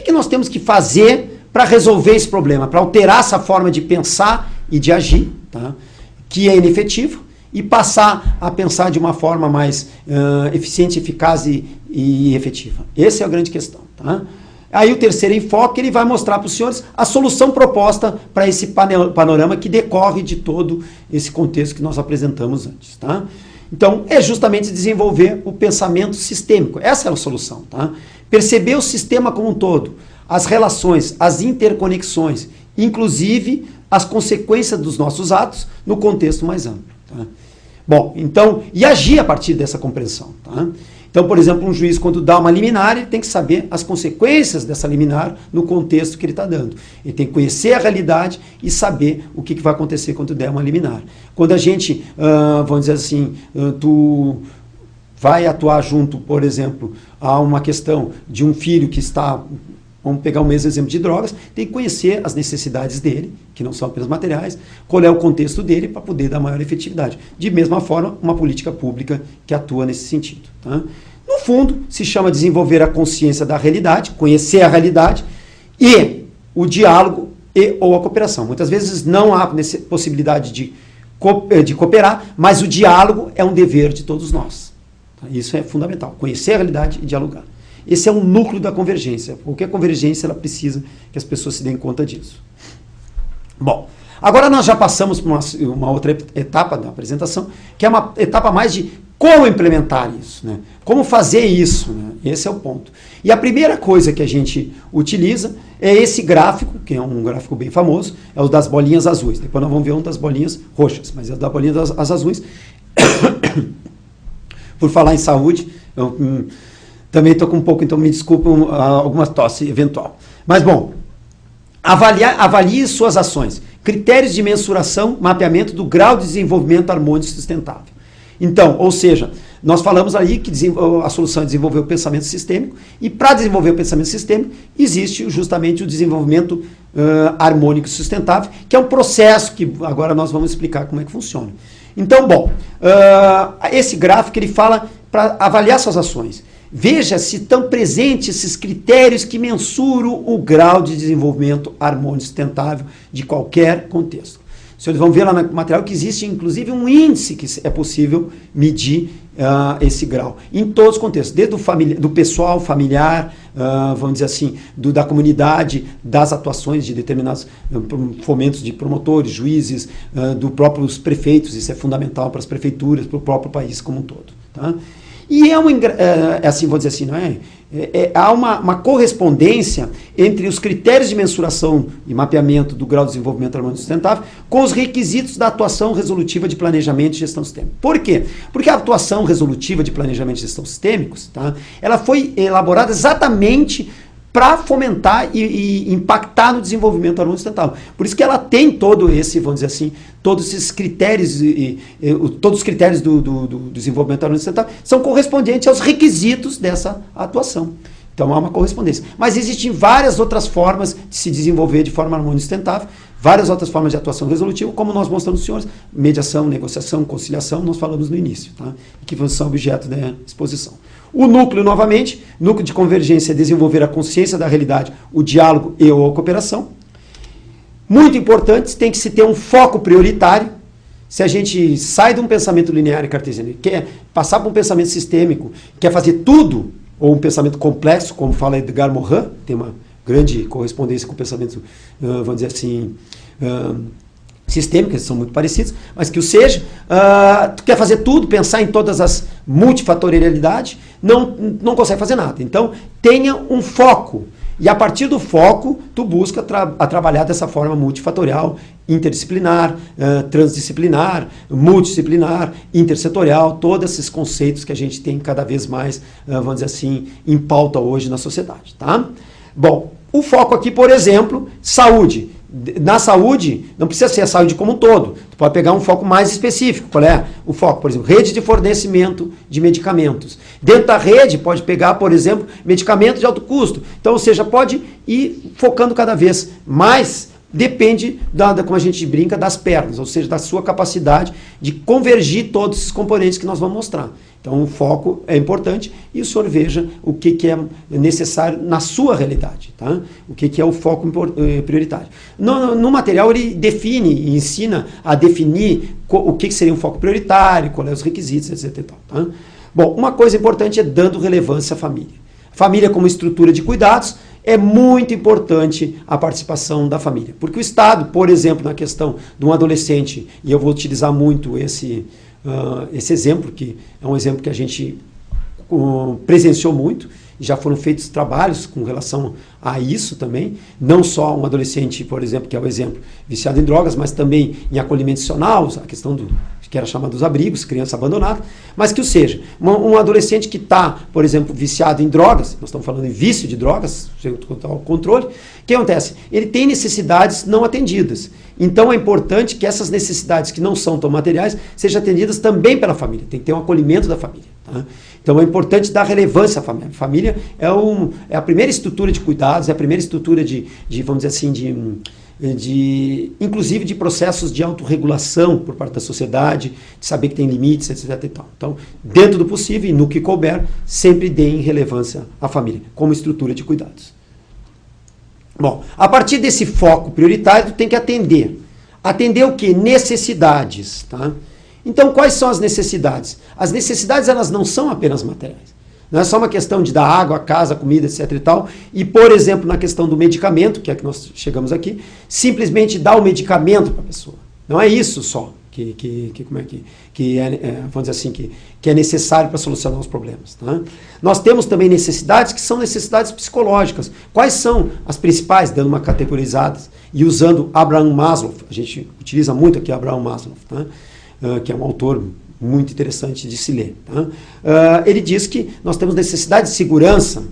que nós temos que fazer para resolver esse problema, para alterar essa forma de pensar e de agir, tá? Que é inefetivo, e passar a pensar de uma forma mais eficiente, eficaz e efetiva. Essa é a grande questão. Tá? Aí o terceiro enfoque, ele vai mostrar para os senhores a solução proposta para esse panorama que decorre de todo esse contexto que nós apresentamos antes. Tá? Então, é justamente desenvolver o pensamento sistêmico. Essa é a solução. Tá? Perceber o sistema como um todo, as relações, as interconexões, inclusive as consequências dos nossos atos no contexto mais amplo. Tá? Bom, então, e agir a partir dessa compreensão. Tá? Então, por exemplo, um juiz, quando dá uma liminar, ele tem que saber as consequências dessa liminar no contexto que ele está dando. Ele tem que conhecer a realidade e saber o que vai acontecer quando der uma liminar. Quando a gente, vamos dizer assim, tu vai atuar junto, por exemplo, a uma questão de um filho que está, vamos pegar o mesmo exemplo de drogas, tem que conhecer as necessidades dele, que não são apenas materiais, qual é o contexto dele para poder dar maior efetividade. De mesma forma, uma política pública que atua nesse sentido. Tá? No fundo, se chama desenvolver a consciência da realidade, conhecer a realidade e o diálogo e ou a cooperação. Muitas vezes não há possibilidade de cooperar, mas o diálogo é um dever de todos nós. Tá? Isso é fundamental, conhecer a realidade e dialogar. Esse é o núcleo da convergência. Qualquer convergência, ela precisa que as pessoas se deem conta disso. Bom, agora nós já passamos por uma outra etapa da apresentação, que é uma etapa mais de como implementar isso, né? Como fazer isso, né? Esse é o ponto. E a primeira coisa que a gente utiliza é esse gráfico, que é um gráfico bem famoso, é o das bolinhas azuis. Depois nós vamos ver um das bolinhas roxas, mas é o das bolinhas azuis. Por falar em saúde, também estou com um pouco, então me desculpem alguma tosse eventual. Mas, bom, avalie suas ações. Critérios de mensuração, mapeamento do grau de desenvolvimento harmônico e sustentável. Então, ou seja, nós falamos aí que a solução é desenvolver o pensamento sistêmico, e para desenvolver o pensamento sistêmico, existe justamente o desenvolvimento harmônico e sustentável, que é um processo que agora nós vamos explicar como é que funciona. Então, bom, esse gráfico ele fala para avaliar suas ações. Veja se estão presentes esses critérios que mensuram o grau de desenvolvimento harmônico e sustentável de qualquer contexto. Vocês vão ver lá no material que existe, inclusive, um índice que é possível medir esse grau. Em todos os contextos, desde do pessoal, familiar, vamos dizer assim, da comunidade, das atuações de determinados fomentos de promotores, juízes, dos próprios prefeitos, isso é fundamental para as prefeituras, para o próprio país como um todo. Tá? E assim, vou dizer assim, não é? Há uma correspondência entre os critérios de mensuração e mapeamento do grau de desenvolvimento harmônico sustentável com os requisitos da atuação resolutiva de planejamento e gestão sistêmica. Por quê? Porque a atuação resolutiva de planejamento e gestão sistêmicos, tá, ela foi elaborada exatamente para fomentar e impactar no desenvolvimento harmônico sustentável. Por isso que ela tem todo esse, vamos dizer assim, todos esses critérios, todos os critérios do desenvolvimento harmônico sustentável são correspondentes aos requisitos dessa atuação. Então há uma correspondência. Mas existem várias outras formas de se desenvolver de forma harmônica e sustentável, várias outras formas de atuação resolutiva, como nós mostramos aos senhores, mediação, negociação, conciliação, nós falamos no início, tá? Que são objeto da exposição. O núcleo, novamente, núcleo de convergência é desenvolver a consciência da realidade, o diálogo e a cooperação. Muito importante, tem que se ter um foco prioritário. Se a gente sai de um pensamento linear e cartesiano e quer passar para um pensamento sistêmico, quer fazer tudo, ou um pensamento complexo, como fala Edgar Morin, tem uma grande correspondência com o pensamento, vamos dizer assim, sistêmicos, são muito parecidos, mas que o seja, tu quer fazer tudo, pensar em todas as multifatorialidades, não consegue fazer nada. Então, tenha um foco. E a partir do foco, tu busca trabalhar dessa forma multifatorial, interdisciplinar, transdisciplinar, multidisciplinar, intersetorial, todos esses conceitos que a gente tem cada vez mais, vamos dizer assim, em pauta hoje na sociedade. Tá? Bom, o foco aqui, por exemplo, saúde. Na saúde, não precisa ser a saúde como um todo. Tu pode pegar um foco mais específico. Qual é o foco? Por exemplo, rede de fornecimento de medicamentos. Dentro da rede, pode pegar, por exemplo, medicamentos de alto custo. Então, ou seja, pode ir focando cada vez mais depende, como a gente brinca, das pernas, ou seja, da sua capacidade de convergir todos esses componentes que nós vamos mostrar. Então o foco é importante e o senhor veja o que é necessário na sua realidade, tá? O que é o foco prioritário. No material ele define e ensina a definir o que seria um foco prioritário, quais são os requisitos, etc. Tá? Bom, uma coisa importante é dando relevância à família. Família como estrutura de cuidados, é muito importante a participação da família. Porque o Estado, por exemplo, na questão de um adolescente, e eu vou utilizar muito esse exemplo, que é um exemplo que a gente presenciou muito, já foram feitos trabalhos com relação a isso também, não só um adolescente, por exemplo, que é o exemplo, viciado em drogas, mas também em acolhimento institucional, a questão do que era chamado dos abrigos, criança abandonada, mas que, ou seja, um adolescente que está, por exemplo, viciado em drogas, nós estamos falando em vício de drogas, o controle, o que acontece? Ele tem necessidades não atendidas. Então é importante que essas necessidades que não são tão materiais sejam atendidas também pela família, tem que ter um acolhimento da família. Tá? Então é importante dar relevância à família. A família é a primeira estrutura de cuidados, é a primeira estrutura de vamos dizer assim, inclusive de processos de autorregulação por parte da sociedade, de saber que tem limites, etc. E tal. Então, dentro do possível e no que couber, sempre deem relevância à família, como estrutura de cuidados. Bom, a partir desse foco prioritário, tem que atender. Atender o quê? Necessidades. Tá? Então, quais são as necessidades? As necessidades, elas não são apenas materiais. Não é só uma questão de dar água, casa, comida, etc. e tal. E, por exemplo, na questão do medicamento, que é que nós chegamos aqui, simplesmente dar o medicamento para a pessoa. Não é isso só vamos dizer assim, que é necessário para solucionar os problemas. Tá? Nós temos também necessidades que são necessidades psicológicas. Quais são as principais, dando uma categorizada e usando Abraham Maslow? A gente utiliza muito aqui Abraham Maslow, tá? Que é um autor muito interessante de se ler. Tá? Ele diz que nós temos necessidade de segurança.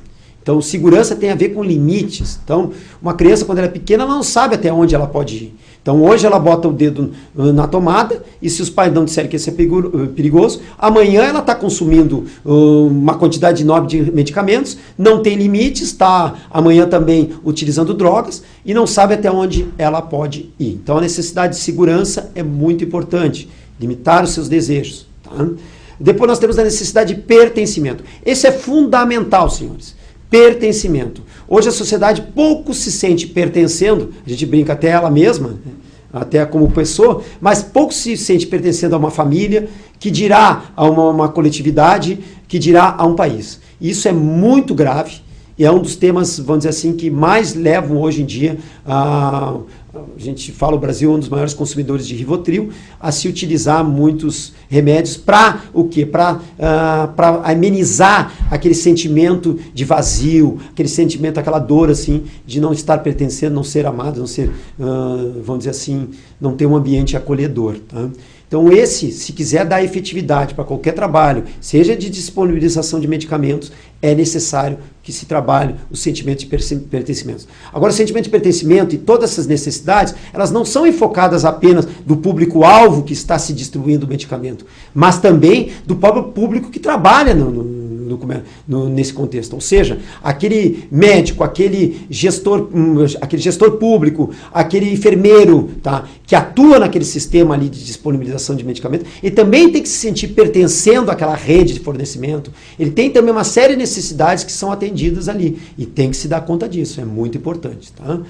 Então, segurança tem a ver com limites. Então, uma criança, quando ela é pequena, ela não sabe até onde ela pode ir. Então, hoje ela bota o dedo na tomada e se os pais não disserem que isso é perigoso, amanhã ela está consumindo uma quantidade enorme de medicamentos, não tem limites, está amanhã também utilizando drogas e não sabe até onde ela pode ir. Então, a necessidade de segurança é muito importante. Limitar os seus desejos. Tá? Depois nós temos a necessidade de pertencimento. Esse é fundamental, senhores. Pertencimento. Hoje a sociedade pouco se sente pertencendo, a gente brinca até ela mesma, né? Até como pessoa, mas pouco se sente pertencendo a uma família, que dirá a uma coletividade, que dirá a um país. Isso é muito grave e é um dos temas, vamos dizer assim, que mais levam hoje em dia a gente fala, o Brasil é um dos maiores consumidores de Rivotril, a se utilizar muitos remédios para o quê? Para amenizar aquele sentimento de vazio, aquele sentimento, aquela dor assim, de não estar pertencendo, não ser amado, não ser, vamos dizer assim, não ter um ambiente acolhedor. Tá? Então se quiser dar efetividade para qualquer trabalho, seja de disponibilização de medicamentos, é necessário que se trabalhe o sentimento de pertencimento. Agora, o sentimento de pertencimento e todas essas necessidades, elas não são enfocadas apenas do público-alvo que está se distribuindo o medicamento, mas também do próprio público que trabalha nesse contexto. Ou seja, aquele médico, aquele gestor público, aquele enfermeiro, tá, que atua naquele sistema ali de disponibilização de medicamento, ele também tem que se sentir pertencendo àquela rede de fornecimento. Ele tem também uma série de necessidades que são atendidas ali e tem que se dar conta disso, é muito importante. Tá?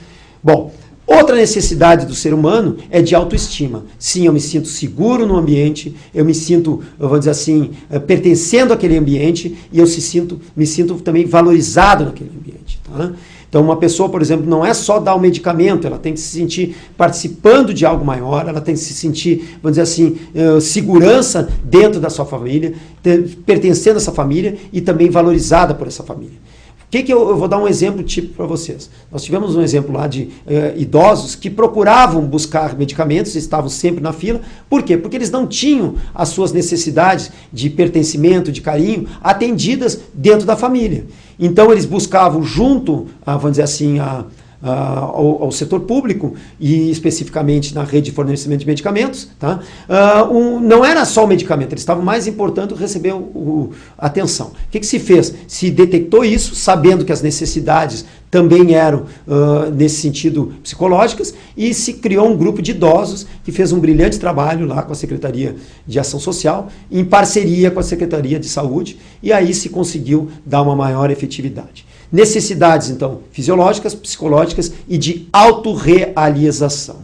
Bom, outra necessidade do ser humano é de autoestima. Sim, eu me sinto seguro no ambiente, eu me sinto, vamos dizer assim, pertencendo àquele ambiente e eu me sinto também valorizado naquele ambiente. Tá? Então, uma pessoa, por exemplo, não é só dar o medicamento, ela tem que se sentir participando de algo maior, ela tem que se sentir, vamos dizer assim, segurança dentro da sua família, pertencendo a essa família e também valorizada por essa família. Eu vou dar um exemplo tipo para vocês. Nós tivemos um exemplo lá de idosos que procuravam buscar medicamentos, estavam sempre na fila. Por quê? Porque eles não tinham as suas necessidades de pertencimento, de carinho, atendidas dentro da família. Então eles buscavam junto, vamos dizer assim, ao setor público, e especificamente na rede de fornecimento de medicamentos, tá? Não era só o medicamento, eles estavam mais importando receber atenção. O que se fez? Se detectou isso, sabendo que as necessidades também eram, nesse sentido, psicológicas, e se criou um grupo de idosos que fez um brilhante trabalho lá com a Secretaria de Ação Social, em parceria com a Secretaria de Saúde, e aí se conseguiu dar uma maior efetividade. Necessidades, então, fisiológicas, psicológicas e de autorrealização.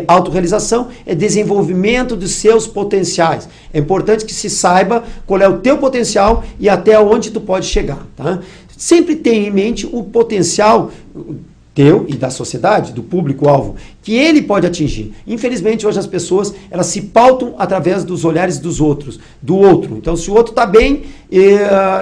Autorrealização é desenvolvimento dos seus potenciais. É importante que se saiba qual é o teu potencial e até onde tu pode chegar, tá? Sempre tenha em mente o potencial teu e da sociedade, do público-alvo, que ele pode atingir. Infelizmente, hoje as pessoas, elas se pautam através dos olhares dos outros, do outro. Então, se o outro está bem,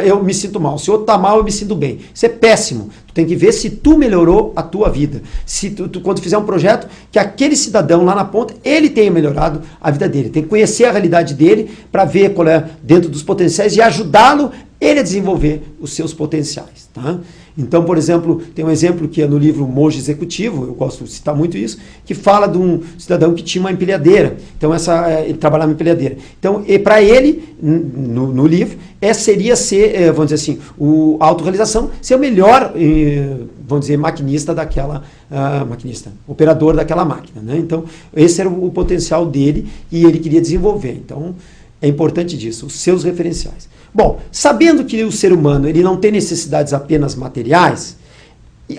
eu me sinto mal. Se o outro está mal, eu me sinto bem. Isso é péssimo. Tu tem que ver se tu melhorou a tua vida. Se quando fizer um projeto, que aquele cidadão lá na ponta, ele tenha melhorado a vida dele. Tem que conhecer a realidade dele para ver qual é dentro dos potenciais e ajudá-lo ele a desenvolver os seus potenciais, tá? Então, por exemplo, tem um exemplo que é no livro Monge Executivo, eu gosto de citar muito isso, que fala de um cidadão que tinha uma empilhadeira. Então, ele trabalhava em empilhadeira. Então, para ele, no livro, seria ser, vamos dizer assim, a autorrealização, ser o melhor, vamos dizer, maquinista daquela, operador daquela máquina, né? Então, esse era o potencial dele e ele queria desenvolver. Então, é importante disso, os seus referenciais. Bom, sabendo que o ser humano ele não tem necessidades apenas materiais,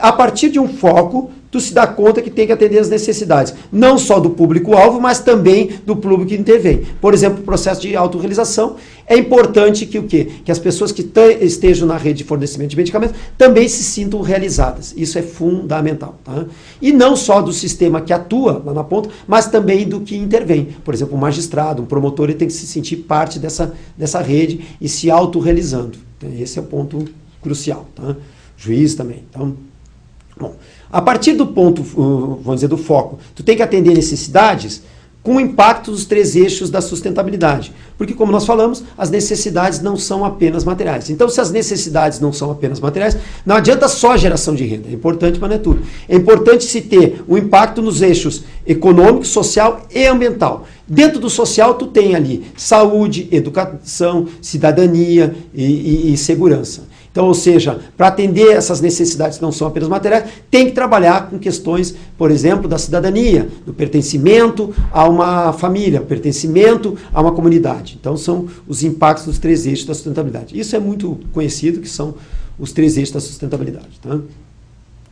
a partir de um foco, tu se dá conta que tem que atender as necessidades, não só do público-alvo, mas também do público que intervém. Por exemplo, o processo de autorrealização, é importante que o quê? Que as pessoas que estejam na rede de fornecimento de medicamentos também se sintam realizadas. Isso é fundamental, tá? E não só do sistema que atua lá na ponta, mas também do que intervém. Por exemplo, um magistrado, um promotor, ele tem que se sentir parte dessa rede e se autorrealizando. Então, esse é o ponto crucial, tá? Juiz também. Então, bom, a partir do ponto, vamos dizer, do foco, tu tem que atender necessidades com o impacto dos 3 eixos da sustentabilidade. Porque, como nós falamos, as necessidades não são apenas materiais. Então, se as necessidades não são apenas materiais, não adianta só a geração de renda. É importante, mas não é tudo. É importante se ter um impacto nos eixos econômico, social e ambiental. Dentro do social, tu tem ali saúde, educação, cidadania e segurança. Então, ou seja, para atender essas necessidades que não são apenas materiais, tem que trabalhar com questões, por exemplo, da cidadania, do pertencimento a uma família, pertencimento a uma comunidade. Então, são os impactos dos 3 eixos da sustentabilidade. Isso é muito conhecido, que são os 3 eixos da sustentabilidade, tá?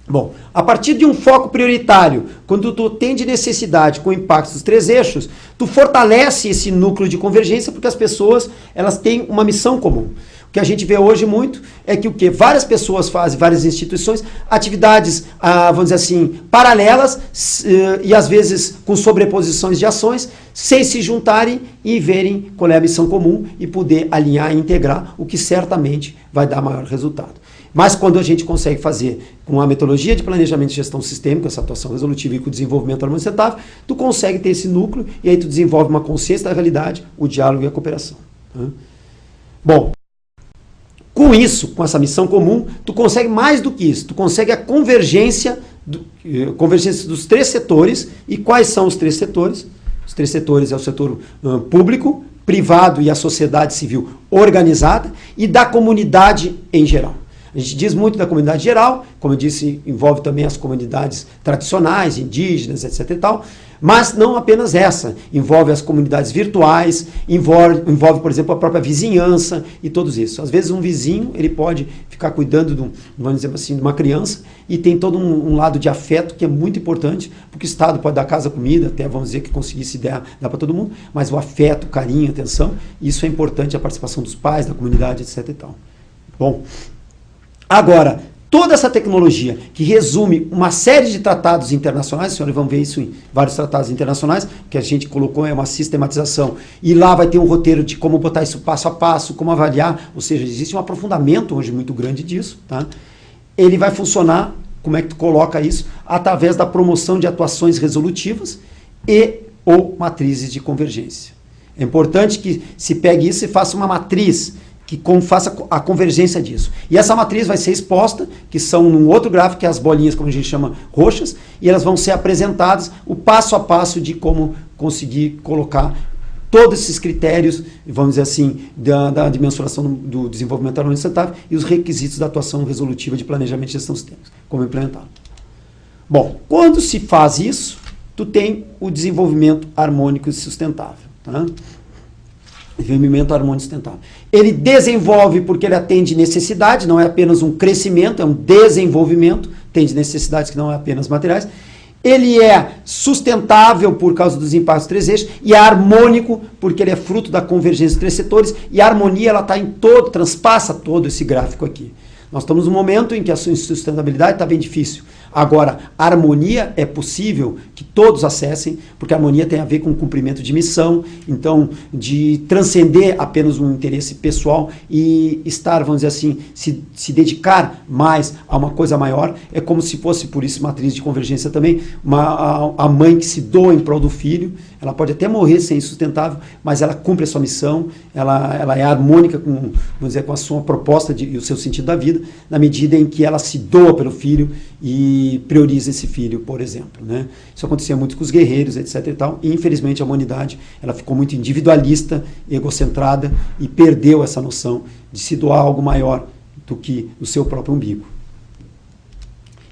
Bom, a partir de um foco prioritário, quando tu atende necessidade com impactos dos 3 eixos, tu fortalece esse núcleo de convergência, porque as pessoas, elas têm uma missão comum. O que a gente vê hoje muito é que o quê? Várias pessoas fazem, várias instituições, atividades, vamos dizer assim, paralelas e às vezes com sobreposições de ações, sem se juntarem e verem qual é a missão comum e poder alinhar e integrar, o que certamente vai dar maior resultado. Mas quando a gente consegue fazer com a metodologia de planejamento e gestão sistêmica, essa atuação resolutiva e com o desenvolvimento harmonizado, tu consegue ter esse núcleo e aí tu desenvolve uma consciência da realidade, o diálogo e a cooperação. Tá? Bom, com isso, com essa missão comum, tu consegue mais do que isso, tu consegue a convergência dos 3 setores. E quais são os 3 setores? Os 3 setores é o setor público, privado e a sociedade civil organizada e da comunidade em geral. A gente diz muito da comunidade geral, como eu disse, envolve também as comunidades tradicionais, indígenas, etc. e tal, mas não apenas essa, envolve as comunidades virtuais, envolve, por exemplo, a própria vizinhança e todos isso. Às vezes um vizinho, ele pode ficar cuidando vamos dizer assim, de uma criança e tem todo um lado de afeto que é muito importante, porque o Estado pode dar casa, comida, até vamos dizer que conseguisse dar para todo mundo, mas o afeto, o carinho, a atenção, isso é importante, a participação dos pais, da comunidade, etc. e tal. Bom, agora, toda essa tecnologia que resume uma série de tratados internacionais, os senhores vão ver isso em vários tratados internacionais, que a gente colocou uma sistematização, e lá vai ter um roteiro de como botar isso passo a passo, como avaliar, ou seja, existe um aprofundamento hoje muito grande disso, tá? Ele vai funcionar, como é que tu coloca isso? Através da promoção de atuações resolutivas e ou matrizes de convergência. É importante que se pegue isso e faça uma matriz que faça a convergência disso. E essa matriz vai ser exposta, que são num outro gráfico, que é as bolinhas, como a gente chama, roxas, e elas vão ser apresentadas, o passo a passo de como conseguir colocar todos esses critérios, vamos dizer assim, da mensuração do desenvolvimento harmônico sustentável e os requisitos da atuação resolutiva de planejamento e gestão sistêmica, como implementá-lo. Bom, quando se faz isso, tu tem o desenvolvimento harmônico e sustentável, tá? Desenvolvimento harmônico sustentável. Ele desenvolve porque ele atende necessidade, não é apenas um crescimento, é um desenvolvimento, atende necessidades que não é apenas materiais. Ele é sustentável por causa dos impactos três eixos e é harmônico porque ele é fruto da convergência dos três setores e a harmonia ela está em todo, transpassa todo esse gráfico aqui. Nós estamos num momento em que a sustentabilidade está bem difícil. Agora, a harmonia é possível que todos acessem, porque a harmonia tem a ver com o cumprimento de missão, então, de transcender apenas um interesse pessoal e estar, vamos dizer assim, se dedicar mais a uma coisa maior. É como se fosse, por isso, matriz de convergência também, a mãe que se doa em prol do filho, ela pode até morrer sem sustentável, mas ela cumpre a sua missão, ela é harmônica com, vamos dizer, com a sua proposta e o seu sentido da vida, na medida em que ela se doa pelo filho e prioriza esse filho, por exemplo, né? Isso acontecia muito com os guerreiros, etc. e tal, e infelizmente a humanidade ela ficou muito individualista, egocentrada e perdeu essa noção de se doar algo maior do que o seu próprio umbigo.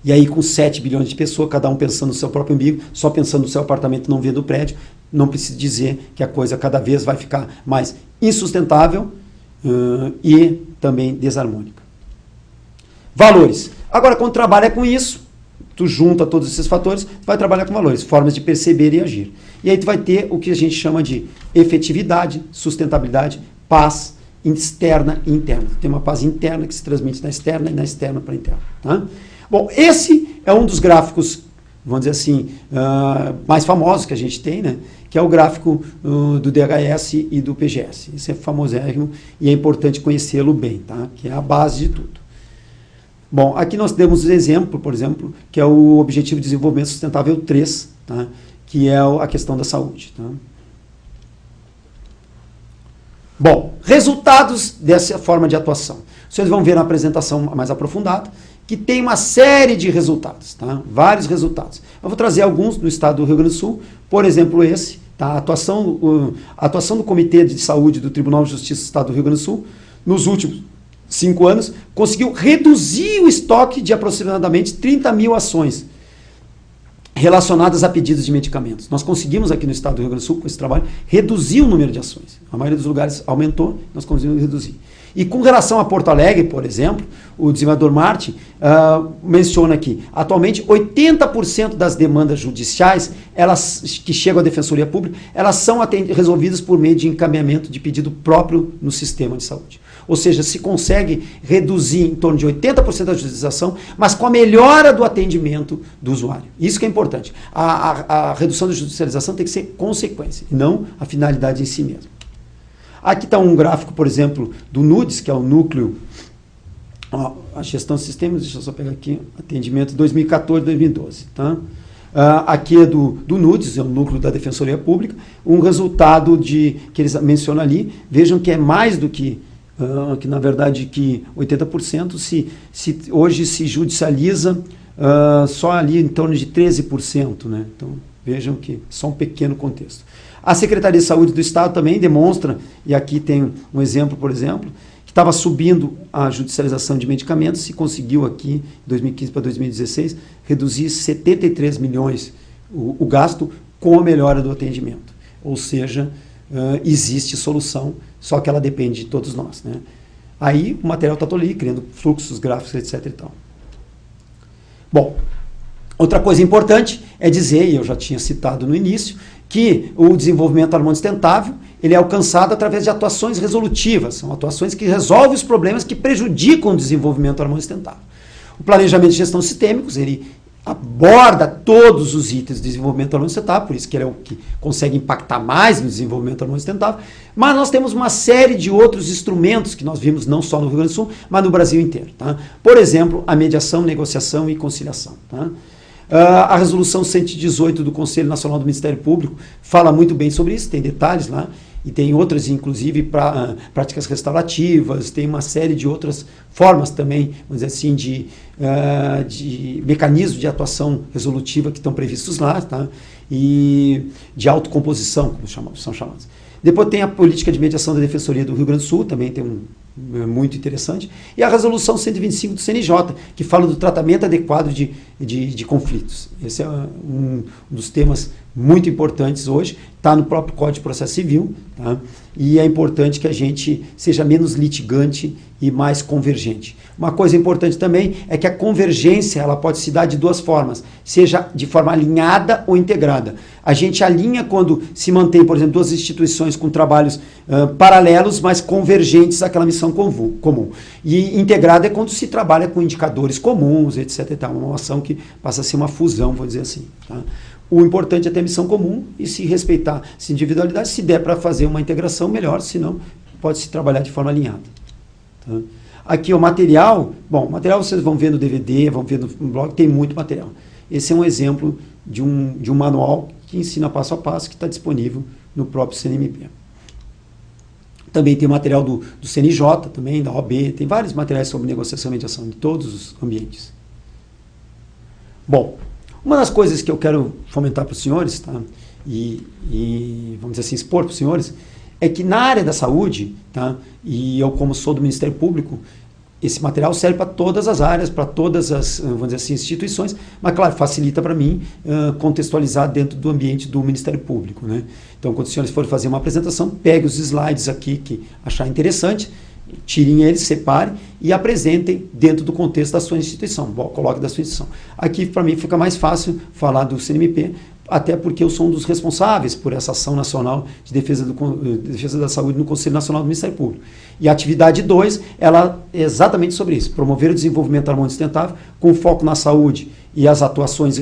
E aí com 7 bilhões de pessoas, cada um pensando no seu próprio umbigo, só pensando no seu apartamento, não vendo o prédio, não precisa dizer que a coisa cada vez vai ficar mais insustentável e também desarmônica. Valores. Agora, quando trabalha com isso, tu junta todos esses fatores, tu vai trabalhar com valores, formas de perceber e agir. E aí tu vai ter o que a gente chama de efetividade, sustentabilidade, paz externa e interna. Tem uma paz interna que se transmite na externa e na externa para a interna. Tá? Bom, esse é um dos gráficos, vamos dizer assim, mais famosos que a gente tem, né? Que é o gráfico do DHS e do PGS. Esse é famosérrimo e é importante conhecê-lo bem, tá? Que é a base de tudo. Bom, aqui nós temos um exemplo, por exemplo, que é o Objetivo de Desenvolvimento Sustentável 3, tá? Que é a questão da saúde. Tá? Bom, resultados dessa forma de atuação. Vocês vão ver na apresentação mais aprofundada que tem uma série de resultados, tá? Vários resultados. Eu vou trazer alguns do estado do Rio Grande do Sul, por exemplo esse, tá? A atuação do Comitê de Saúde do Tribunal de Justiça do Estado do Rio Grande do Sul, nos últimos 5 anos, conseguiu reduzir o estoque de aproximadamente 30 mil ações relacionadas a pedidos de medicamentos. Nós conseguimos aqui no estado do Rio Grande do Sul, com esse trabalho, reduzir o número de ações. A maioria dos lugares aumentou, nós conseguimos reduzir. E com relação a Porto Alegre, por exemplo, o desembargador Martin menciona aqui, atualmente 80% das demandas judiciais que chegam à Defensoria Pública, elas são resolvidas por meio de encaminhamento de pedido próprio no sistema de saúde. Ou seja, se consegue reduzir em torno de 80% da judicialização, mas com a melhora do atendimento do usuário. Isso que é importante. A redução da judicialização tem que ser consequência, e não a finalidade em si mesma. Aqui está um gráfico, por exemplo, do NUDES, que é o núcleo, a gestão de sistemas, deixa eu só pegar aqui, atendimento 2014-2012. Tá? Aqui é do NUDES, é o núcleo da Defensoria Pública, um resultado que eles mencionam ali, vejam que é mais do que na verdade que 80% hoje se judicializa só ali em torno de 13%, né? Então vejam que só um pequeno contexto. A Secretaria de Saúde do Estado também demonstra, e aqui tem um exemplo, por exemplo, que estava subindo a judicialização de medicamentos, se conseguiu aqui, de 2015 para 2016, reduzir 73 milhões o gasto com a melhora do atendimento. Ou seja, existe solução, só que ela depende de todos nós. Né? Aí o material está todo ali, criando fluxos, gráficos, etc. E tal. Bom, outra coisa importante é dizer, e eu já tinha citado no início, que o desenvolvimento harmônico sustentável ele é alcançado através de atuações resolutivas, são atuações que resolvem os problemas que prejudicam o desenvolvimento harmônico sustentável. O planejamento de gestão sistêmicos, ele aborda todos os itens de desenvolvimento harmônico sustentável, por isso que ele é o que consegue impactar mais no desenvolvimento harmônico sustentável, mas nós temos uma série de outros instrumentos que nós vimos não só no Rio Grande do Sul, mas no Brasil inteiro. Tá? Por exemplo, a mediação, negociação e conciliação. Tá? A resolução 118 do Conselho Nacional do Ministério Público fala muito bem sobre isso, tem detalhes lá, e tem outras, inclusive, práticas restaurativas, tem uma série de outras formas também, vamos dizer assim, de mecanismos de atuação resolutiva que estão previstos lá, tá? E de autocomposição, como são chamados. Depois tem a política de mediação da Defensoria do Rio Grande do Sul, também tem muito interessante, e a resolução 125 do CNJ, que fala do tratamento adequado de conflitos. Esse é um dos temas muito importantes hoje, está no próprio Código de Processo Civil, tá? E é importante que a gente seja menos litigante e mais convergente. Uma coisa importante também é que a convergência ela pode se dar de duas formas, seja de forma alinhada ou integrada. A gente alinha quando se mantém, por exemplo, duas instituições com trabalhos paralelos, mas convergentes àquela missão comum. E integrada é quando se trabalha com indicadores comuns, etc. E tal, uma ação que passa a ser uma fusão, vou dizer assim. Tá? O importante é ter missão comum e se respeitar essa individualidade. Se der para fazer uma integração, melhor, senão pode-se trabalhar de forma alinhada. Tá? Aqui o material, bom, o material vocês vão ver no DVD, vão ver no blog, tem muito material. Esse é um exemplo de um manual que ensina passo a passo, que está disponível no próprio CNMP. Também tem material do CNJ, também, da OAB, tem vários materiais sobre negociação e mediação de todos os ambientes. Bom, uma das coisas que eu quero fomentar para os senhores, tá? e vamos dizer assim, expor para os senhores, é que na área da saúde, tá? E eu como sou do Ministério Público, esse material serve para todas as áreas, para todas as, vamos dizer assim, instituições, mas claro, facilita para mim contextualizar dentro do ambiente do Ministério Público, né? Então, quando os senhores forem fazer uma apresentação, pegue os slides aqui que achar interessante, tirem eles, separem e apresentem dentro do contexto da sua instituição. Bom, coloque da sua instituição. Aqui, para mim, fica mais fácil falar do CNMP, até porque eu sou um dos responsáveis por essa ação nacional de defesa da saúde no Conselho Nacional do Ministério Público. E a atividade 2, ela é exatamente sobre isso, promover o desenvolvimento harmônico e sustentável com foco na saúde e as atuações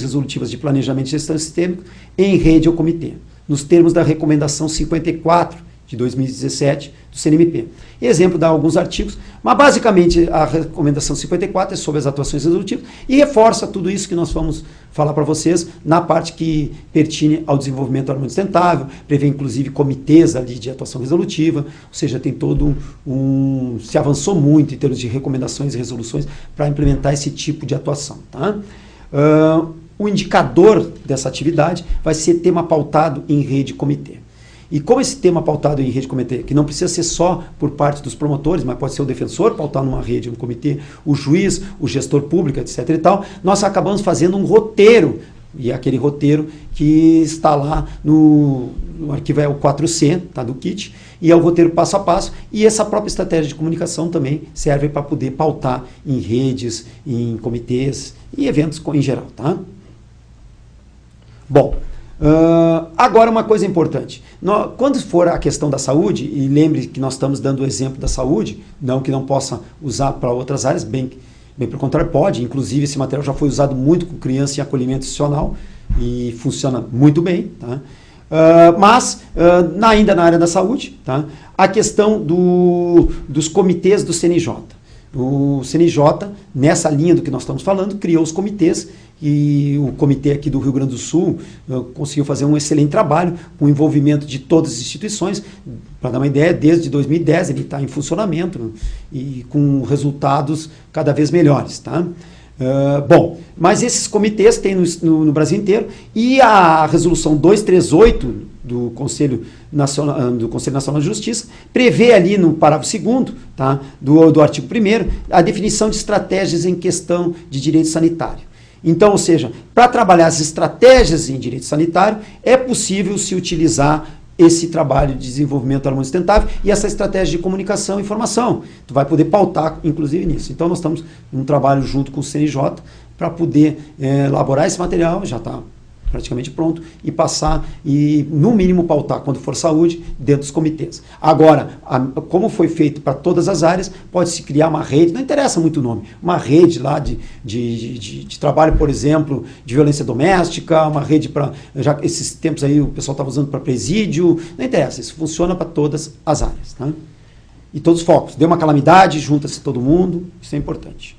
resolutivas de planejamento e gestão sistêmico em rede ou comitê, nos termos da recomendação 54 de 2017 do CNMP. Exemplo, dá alguns artigos, mas basicamente a recomendação 54 é sobre as atuações resolutivas e reforça tudo isso que nós vamos falar para vocês na parte que pertine ao desenvolvimento harmônico sustentável, prevê inclusive comitês ali de atuação resolutiva, ou seja, tem todo se avançou muito em termos de recomendações e resoluções para implementar esse tipo de atuação. Tá? O indicador dessa atividade vai ser tema pautado em rede comitê. E como esse tema pautado em rede comitê, que não precisa ser só por parte dos promotores, mas pode ser o defensor pautar numa rede, no comitê, o juiz, o gestor público, etc. e tal, nós acabamos fazendo um roteiro, e é aquele roteiro que está lá no arquivo é o 4C, tá, do kit, e é o roteiro passo a passo, e essa própria estratégia de comunicação também serve para poder pautar em redes, em comitês e eventos em geral. Tá? Bom, agora uma coisa importante, quando for a questão da saúde, e lembre que nós estamos dando o exemplo da saúde, não que não possa usar para outras áreas, bem pelo contrário pode, inclusive esse material já foi usado muito com criança em acolhimento institucional e funciona muito bem, tá? Mas ainda na área da saúde, tá? A questão dos comitês do CNJ. O CNJ, nessa linha do que nós estamos falando, criou os comitês e o comitê aqui do Rio Grande do Sul conseguiu fazer um excelente trabalho com o envolvimento de todas as instituições. Para dar uma ideia, desde 2010 ele está em funcionamento e com resultados cada vez melhores. Tá? Bom, mas esses comitês tem no Brasil inteiro e a resolução 238 do Conselho Nacional de Justiça prevê ali no parágrafo 2º, tá, do artigo 1º, a definição de estratégias em questão de direito sanitário. Então, ou seja, para trabalhar as estratégias em direito sanitário, é possível se utilizar esse trabalho de desenvolvimento harmônico sustentável e essa estratégia de comunicação e informação. Tu vai poder pautar, inclusive, nisso. Então, nós estamos em um trabalho junto com o CNJ para poder elaborar esse material, já está praticamente pronto, e passar e, no mínimo, pautar, quando for saúde, dentro dos comitês. Agora, como foi feito para todas as áreas, pode-se criar uma rede, não interessa muito o nome, uma rede lá de trabalho, por exemplo, de violência doméstica, uma rede para, já esses tempos aí o pessoal estava usando para presídio, não interessa, isso funciona para todas as áreas. Tá? E todos os focos. Deu uma calamidade, junta-se todo mundo, isso é importante.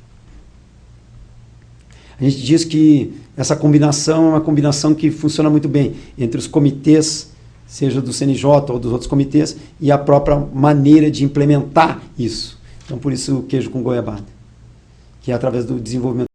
A gente diz que essa combinação é uma combinação que funciona muito bem entre os comitês seja do CNJ ou dos outros comitês, e a própria maneira de implementar isso. Então, por isso o queijo com goiabada, que é através do desenvolvimento